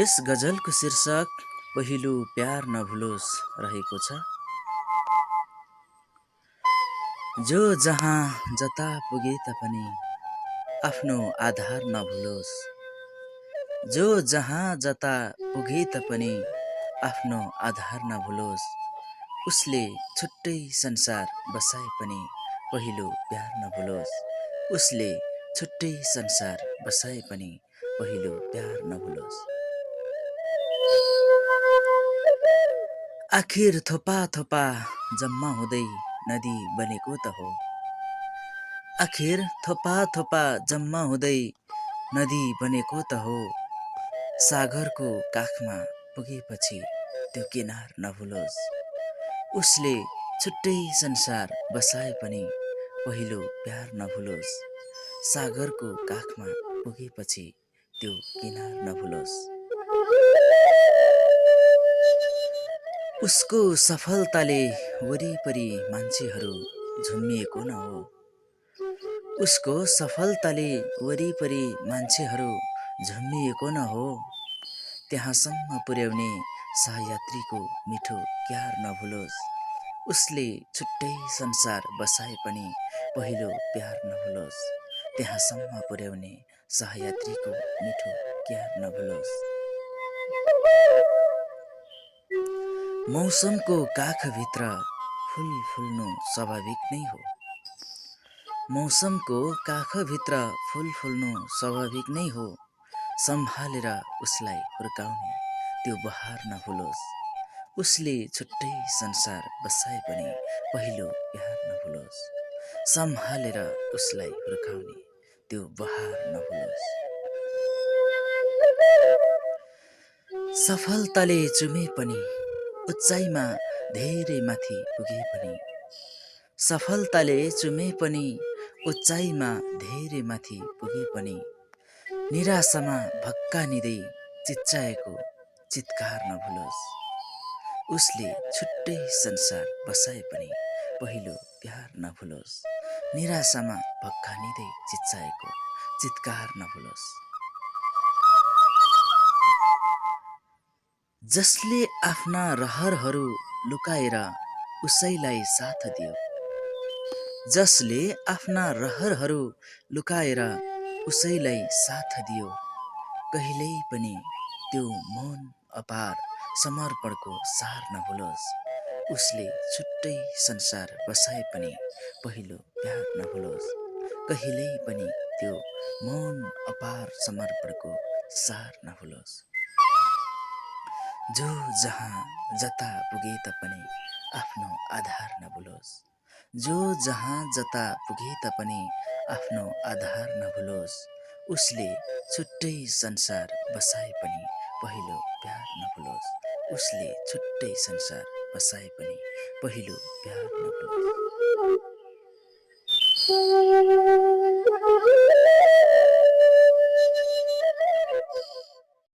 यस गजलको शीर्षक पहिलो प्यार नभुलोस् रहेको छ। जो जहाँ जता पुगे तापनि आफ्नो आधार नभुलोस्। जो जहाँ जता पुगे तापनि आफ्नो आधार नभुलोस्। उसले छुट्टै संसार बसाए पनि पहिलो प्यार नभुलोस्। उसले छुट्टै संसार बसाए पनि पहिलो प्यार नभुलोस्। आखिर थोपा थोपा जम्मा हुँदै नदी बनेको त हो। आखिर थोपा थोपा जम्मा हुँदै नदी बनेको त हो। सागरको काखमा पुगेपछि त्यो किनार नभुलोस्। उसले छुट्टै संसार बसाए पनि पहिलो प्यार नभुलोस्। सागरको काखमा पुगेपछि त्यो किनार नभुलोस्। उसको सफलताले वरिपरि मान्छेहरू झुम्मिएको न हो। उसको सफलताले वरिपरि मान्छेहरू झुम्मिएको न हो। त्यहाँसम्म पुर्याउने सहयात्रीको मिठो क्यार नभुलोस्। उसले छुट्टै संसार बसाए पनि पहिलो प्यार नभुलोस्। त्यहाँसम्म पुर्याउने सहयात्रीको मिठो क्यार नभुलोस्। मौसमको काखभित्र फुल फुल्नु स्वाभाविक नै हो। मौसमको काखभित्र फुल फुल्नु स्वाभाविक नै हो। सम्हालेर उसलाई हुर्काउने त्यो बहार नभुलोस्। उसले छुट्टै संसार बसाए पनि पहिलो प्यार नभुलोस्। सम्हालेर उसलाई हुर्काउने त्यो बहार नभुलोस्। सफलताले चुमे पनि उचाइमा धेरै माथि पुगे पनि। सफलताले चुमे पनि उचाइमा धेरै माथि पुगे पनि। निराशामा भक्कानिँदै चिच्चाएको चित्कार नभुलोस्। उसले छुट्टै संसार बसाए पनि पहिलो प्यार नभुलोस्। निराशामा भक्कानिँदै चिच्चाएको चित्कार नभुलोस्। जसले आफ्ना रहरहरू लुकाएर उसैलाई साथ दियो। जसले आफ्ना रहरहरू लुकाएर उसैलाई साथ दियो। कहिल्यै पनि त्यो मौन अपार समर्पणको सार नभुलोस्। उसले छुट्टै संसार बसाए पनि पहिलो प्यार नभुलोस्। कहिल्यै पनि त्यो मौन अपार समर्पणको सार नभुलोस्। जो जहाँ जता पुगे तापनि आफ्नो आधार नभुलोस्। जो जहाँ जता पुगे तापनि आफ्नो आधार नभुलोस्। उसले छुट्टै संसार बसाए पनि पहिलो प्यार नभुलोस्। उसले छुट्टै संसार बसाए पनि पहिलो प्यार नभुलोस्।